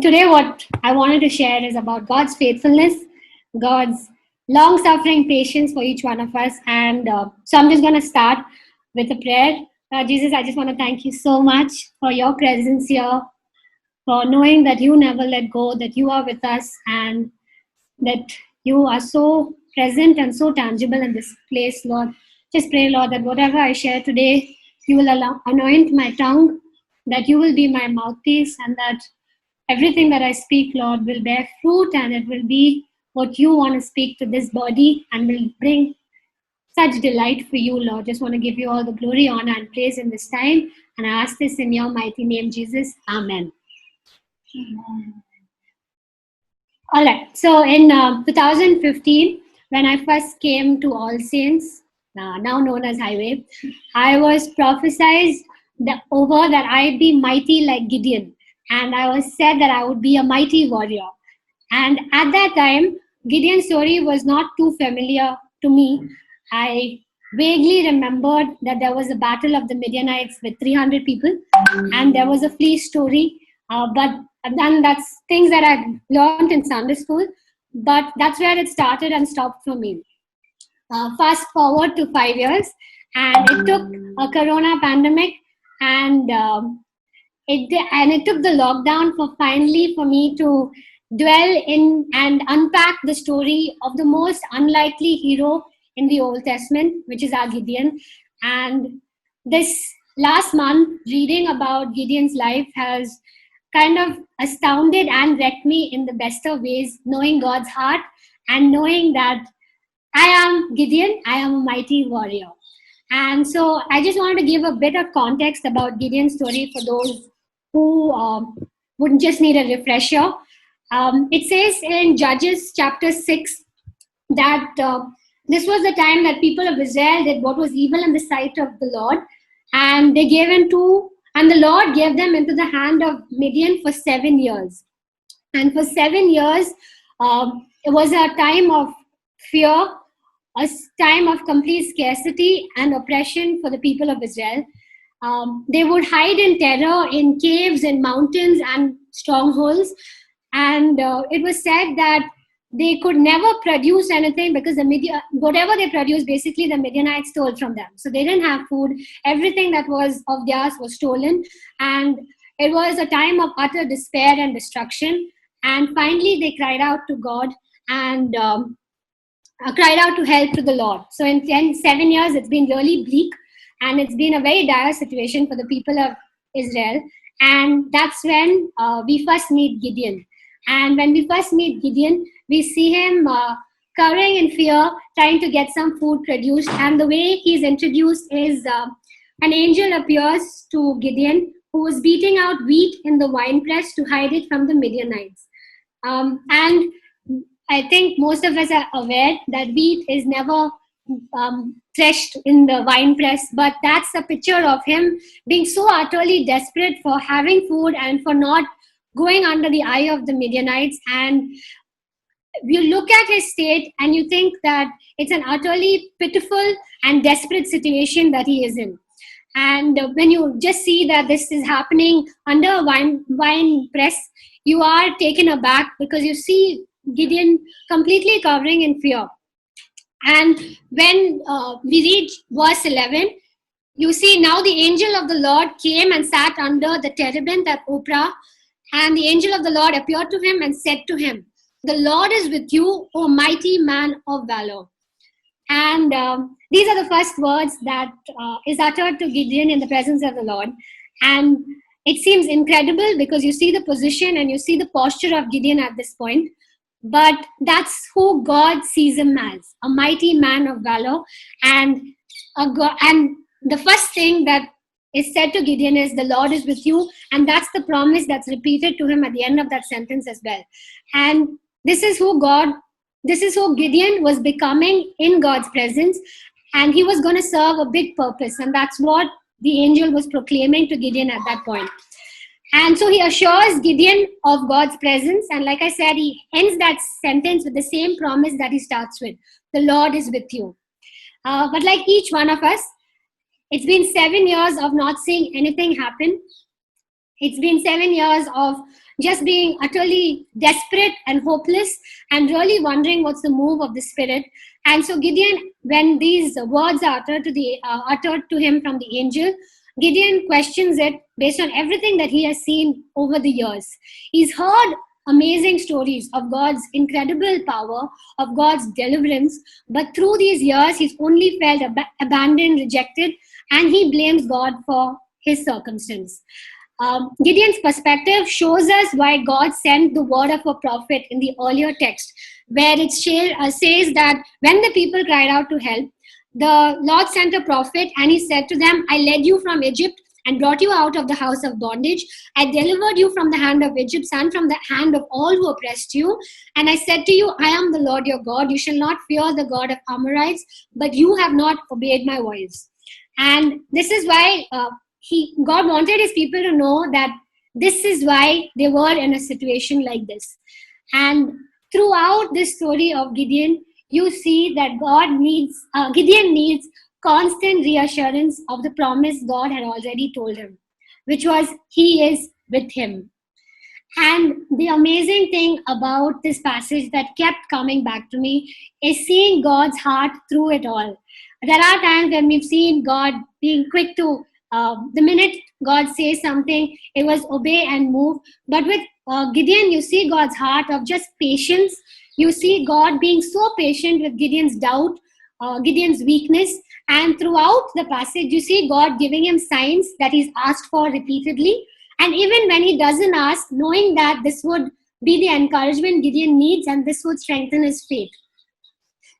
Today, what I wanted to share is about God's faithfulness, God's long suffering patience for each one of us. And so I'm just going to start with a prayer. Jesus, I just want to thank you so much for your presence here, for knowing that you never let go, that you are with us, and that you are so present and so tangible in this place, Lord. Just pray, Lord, that whatever I share today, you will anoint my tongue, that you will be my mouthpiece, and that everything that I speak, Lord, will bear fruit, and it will be what you want to speak to this body and will bring such delight for you, Lord. Just want to give you all the glory, honor, and praise in this time. And I ask this in your mighty name, Jesus. Amen. All right. So in 2015, when I first came to All Saints, now known as Highway, I was prophesied over that I'd be mighty like Gideon. And I was said that I would be a mighty warrior. And at that time, Gideon's story was not too familiar to me. I vaguely remembered that there was a battle of the Midianites with 300 people, and there was a fleece story. But then that's things that I learned in Sunday school. But that's where it started and stopped for me. Fast forward to 5 years, and it took a corona pandemic, and it took the lockdown for me to dwell in and unpack the story of the most unlikely hero in the Old Testament, which is our Gideon. And this last month, reading about Gideon's life has kind of astounded and wrecked me in the best of ways, knowing God's heart and knowing that I am Gideon, I am a mighty warrior. And so I just wanted to give a bit of context about Gideon's story for those who would just need a refresher. It says in Judges chapter 6 that this was the time that people of Israel did what was evil in the sight of the Lord, and they and the Lord gave them into the hand of Midian for 7 years. And for 7 years, it was a time of fear, a time of complete scarcity and oppression for the people of Israel. They would hide in terror in caves and mountains and strongholds. And it was said that they could never produce anything because whatever they produced, basically the Midianites stole from them. So they didn't have food. Everything that was of theirs was stolen. And it was a time of utter despair and destruction. And finally, they cried out to God and cried out to help to the Lord. So in 7 years, it's been really bleak. And it's been a very dire situation for the people of Israel. And that's when we first meet Gideon. And when we first meet Gideon, we see him cowering in fear, trying to get some food produced. And the way he's introduced is an angel appears to Gideon, who was beating out wheat in the winepress to hide it from the Midianites. And I think most of us are aware that wheat is never threshed in the wine press, but that's a picture of him being so utterly desperate for having food and for not going under the eye of the Midianites. And you look at his state and you think that it's an utterly pitiful and desperate situation that he is in. And when you just see that this is happening under a wine press, you are taken aback because you see Gideon completely covering in fear. And when we read verse 11, you see now the angel of the Lord came and sat under the terebinth at Oprah, and the angel of the Lord appeared to him and said to him, "The Lord is with you, O mighty man of valor." And these are the first words that is uttered to Gideon in the presence of the Lord. And it seems incredible because you see the position and you see the posture of Gideon at this point. But that's who God sees him as, a mighty man of valor. And the first thing that is said to Gideon is, "The Lord is with you." And that's the promise that's repeated to him at the end of that sentence as well. And this is who Gideon was becoming in God's presence. And he was going to serve a big purpose. And that's what the angel was proclaiming to Gideon at that point. And so he assures Gideon of God's presence. And like I said, he ends that sentence with the same promise that he starts with. The Lord is with you. But like each one of us, it's been 7 years of not seeing anything happen. It's been 7 years of just being utterly desperate and hopeless and really wondering what's the move of the Spirit. And so Gideon, when these words are uttered to him from the angel, Gideon questions it based on everything that he has seen over the years. He's heard amazing stories of God's incredible power, of God's deliverance, but through these years, he's only felt abandoned, rejected, and he blames God for his circumstance. Gideon's perspective shows us why God sent the word of a prophet in the earlier text, where it says that when the people cried out to help, the Lord sent a prophet and he said to them, I led you from Egypt and brought you out of the house of bondage. I delivered you from the hand of Egypt and from the hand of all who oppressed you. And I said to you, I am the Lord your God. You shall not fear the God of Amorites, but you have not obeyed my voice. And this is why God wanted his people to know that this is why they were in a situation like this. And throughout this story of Gideon, you see that Gideon needs constant reassurance of the promise God had already told him, which was he is with him. And the amazing thing about this passage that kept coming back to me is seeing God's heart through it all. There are times when we've seen God being quick to, the minute God says something, it was obey and move. But with Gideon, you see God's heart of just patience. You see God being so patient with Gideon's doubt, Gideon's weakness. And throughout the passage, you see God giving him signs that he's asked for repeatedly. And even when he doesn't ask, knowing that this would be the encouragement Gideon needs and this would strengthen his faith.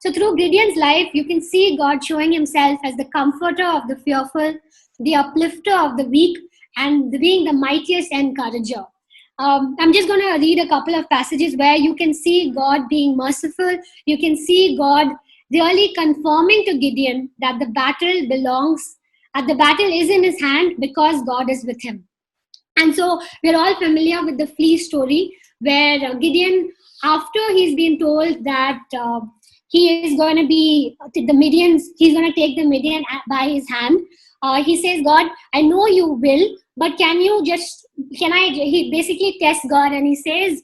So through Gideon's life, you can see God showing himself as the comforter of the fearful, the uplifter of the weak, and being the mightiest encourager. I'm just going to read a couple of passages where you can see God being merciful. You can see God really confirming to Gideon that the battle is in his hand because God is with him. And so we're all familiar with the fleece story where Gideon, after he's been told that he is going to be the Midians, he's going to take the Midian by his hand. He says, God, I know you will, but he basically tests God and he says,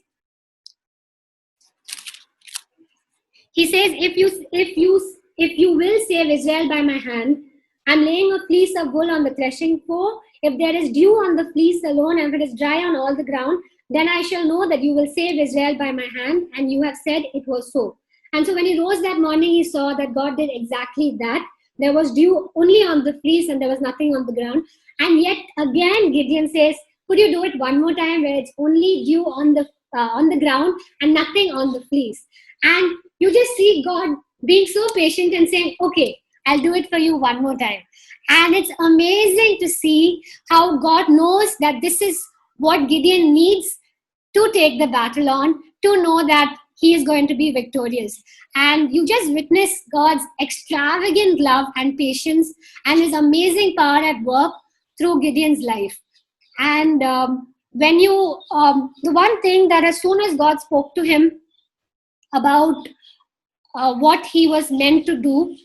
if you will save Israel by my hand, I'm laying a fleece of wool on the threshing floor. If there is dew on the fleece alone and if it is dry on all the ground, then I shall know that you will save Israel by my hand, and you have said it was so. And so when he rose that morning, he saw that God did exactly that. There was dew only on the fleece and there was nothing on the ground. And yet again, Gideon says, could you do it one more time where it's only dew on the ground and nothing on the fleece? And you just see God being so patient and saying, okay, I'll do it for you one more time. And it's amazing to see how God knows that this is what Gideon needs to take the battle on, to know that he is going to be victorious. And you just witness God's extravagant love and patience and his amazing power at work through Gideon's life. And the one thing that as soon as God spoke to him about what he was meant to do,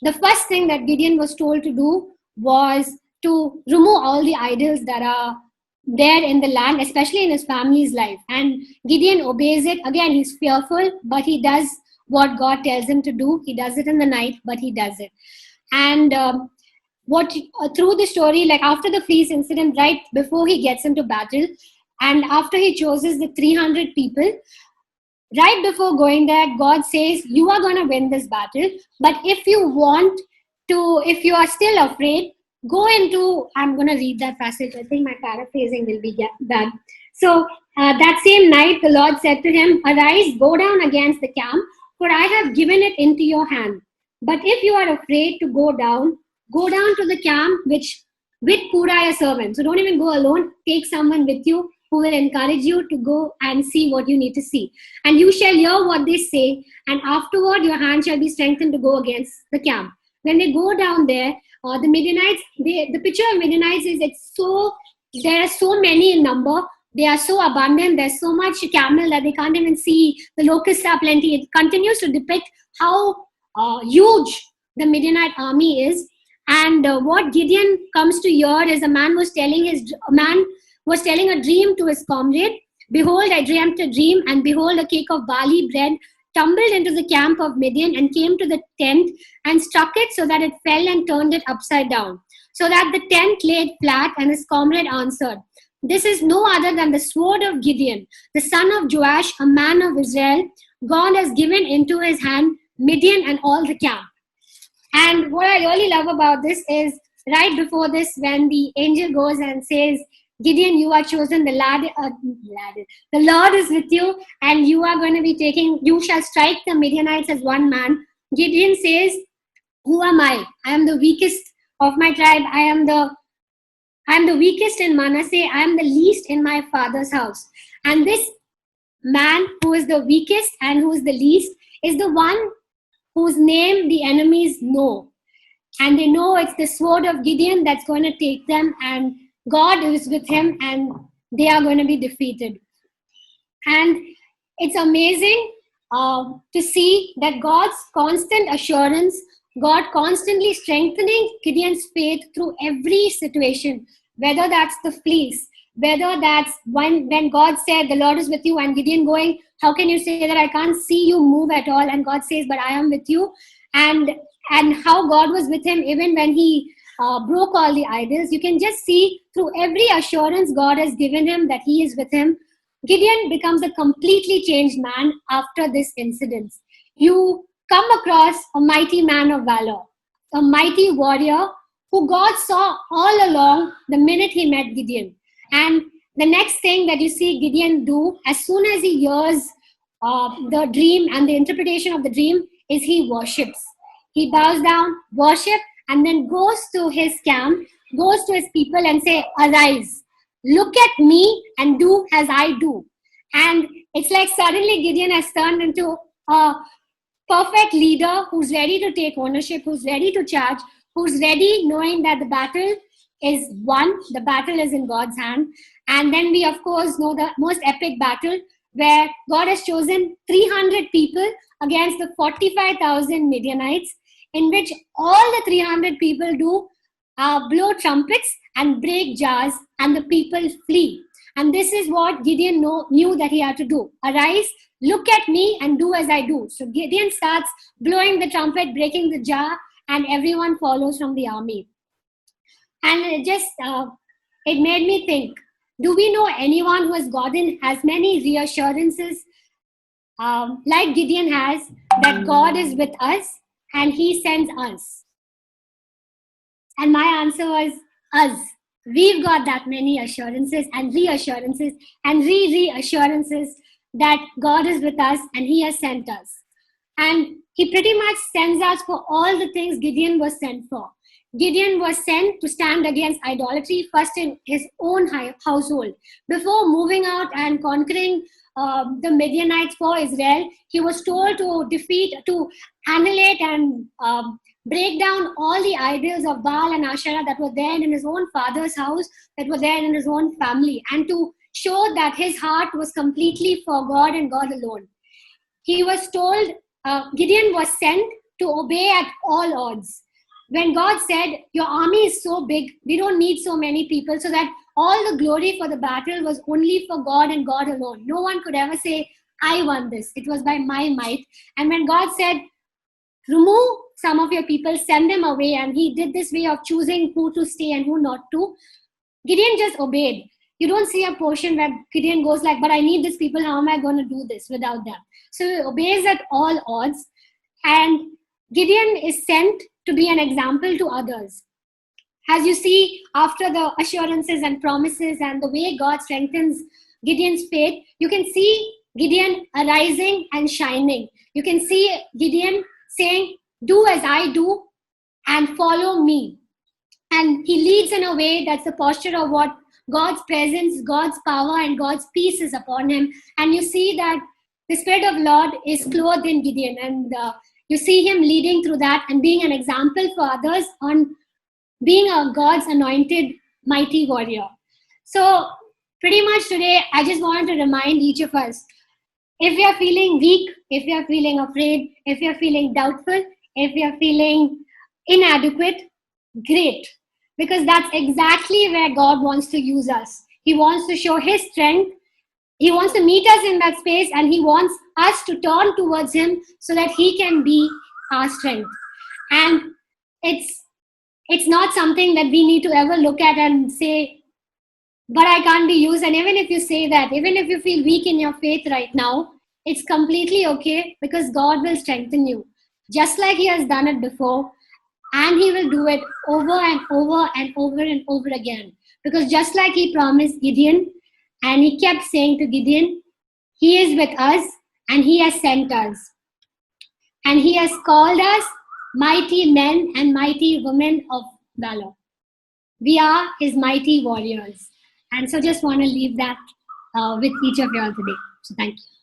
the first thing that Gideon was told to do was to remove all the idols that are there in the land, especially in his family's life. And Gideon obeys it. Again, he's fearful, but he does what God tells him to do. He does it in the night, but he does it. And through the story, like after the fleece incident, right before he gets into battle, and after he chooses the 300 people, right before going there, God says, you are going to win this battle. But if you are still afraid, go into, I'm going to read that passage. I think my paraphrasing will be done. So that same night, the Lord said to him, arise, go down against the camp, for I have given it into your hand. But if you are afraid to go down to the camp with Purah your servant. So don't even go alone. Take someone with you who will encourage you to go and see what you need to see. And you shall hear what they say, and afterward your hand shall be strengthened to go against the camp. When they go down there, the Midianites, the picture of Midianites is there are so many in number. They are so abundant. There's so much camel that they can't even see. The locusts are plenty. It continues to depict how huge the Midianite army is. And what Gideon comes to hear is a man was telling a dream to his comrade. Behold, I dreamt a dream, and behold, a cake of barley bread tumbled into the camp of Midian and came to the tent and struck it so that it fell and turned it upside down, so that the tent laid flat. And his comrade answered, This is no other than the sword of Gideon, the son of Joash, a man of Israel. God has given into his hand Midian and all the camp. And what I really love about this is right before this, when the angel goes and says, Gideon, you are chosen, the Lord is with you, and you are going to be you shall strike the Midianites as one man. Gideon says, Who am I? I am the weakest of my tribe. I am the weakest in Manasseh. I am the least in my father's house. And this man who is the weakest and who is the least is the one whose name the enemies know. And they know it's the sword of Gideon that's going to take them, and God is with him, and they are going to be defeated. And it's amazing to see that God's constant assurance, God constantly strengthening Gideon's faith through every situation, whether that's the fleece, whether that's when God said, the Lord is with you, and Gideon going, how can you say that? I can't see you move at all. And God says, but I am with you. And how God was with him even when he broke all the idols. You can just see through every assurance God has given him that he is with him. Gideon becomes a completely changed man after this incident. You come across a mighty man of valor, a mighty warrior who God saw all along the minute he met Gideon. And the next thing that you see Gideon do, as soon as he hears the dream and the interpretation of the dream, is he worships. He bows down, worship, and then goes to his camp, goes to his people and say, arise, look at me and do as I do. And it's like suddenly Gideon has turned into a perfect leader who's ready to take ownership, who's ready to charge, who's ready knowing that the battle is won, the battle is in God's hand. And then we, of course, know the most epic battle where God has chosen 300 people against the 45,000 Midianites, in which all the 300 people do blow trumpets and break jars, and the people flee. And this is what Gideon knew that he had to do. Arise, look at me, and do as I do. So Gideon starts blowing the trumpet, breaking the jar, and everyone follows from the army. And it made me think, do we know anyone who has gotten as many reassurances like Gideon has, that God is with us and he sends us? And my answer was us. We've got that many assurances and reassurances and reassurances that God is with us and he has sent us. And he pretty much sends us for all the things Gideon was sent for. Gideon was sent to stand against idolatry, first in his own household. Before moving out and conquering the Midianites for Israel, he was told to annihilate and break down all the idols of Baal and Asherah that were there in his own father's house, that were there in his own family, and to show that his heart was completely for God and God alone. He was told, Gideon was sent to obey at all odds. When God said, your army is so big, we don't need so many people, so that all the glory for the battle was only for God and God alone. No one could ever say, I won this. It was by my might. And when God said, remove some of your people, send them away, and he did this way of choosing who to stay and who not to, Gideon just obeyed. You don't see a portion where Gideon goes like, but I need these people, how am I going to do this without them? So he obeys at all odds. And Gideon is sent to be an example to others. As you see, after the assurances and promises and the way God strengthens Gideon's faith, you can see Gideon arising and shining. You can see Gideon saying, do as I do and follow me. And he leads in a way that's the posture of what God's presence, God's power, and God's peace is upon him. And you see that the Spirit of Lord is clothed in Gideon. And you see him leading through that and being an example for others on being a God's anointed mighty warrior. So pretty much today, I just want to remind each of us, if we are feeling weak, if we are feeling afraid, if we are feeling doubtful, if we are feeling inadequate, great. Because that's exactly where God wants to use us. He wants to show his strength. He wants to meet us in that space, and he wants us to turn towards him so that he can be our strength. And it's not something that we need to ever look at and say, but I can't be used. And even if you say that, even if you feel weak in your faith right now, it's completely okay, because God will strengthen you just like he has done it before, and he will do it over and over and over and over again. Because just like he promised Gideon, and he kept saying to Gideon, he is with us and he has sent us. And he has called us mighty men and mighty women of valor. We are his mighty warriors. And so just want to leave that with each of you all today. So thank you.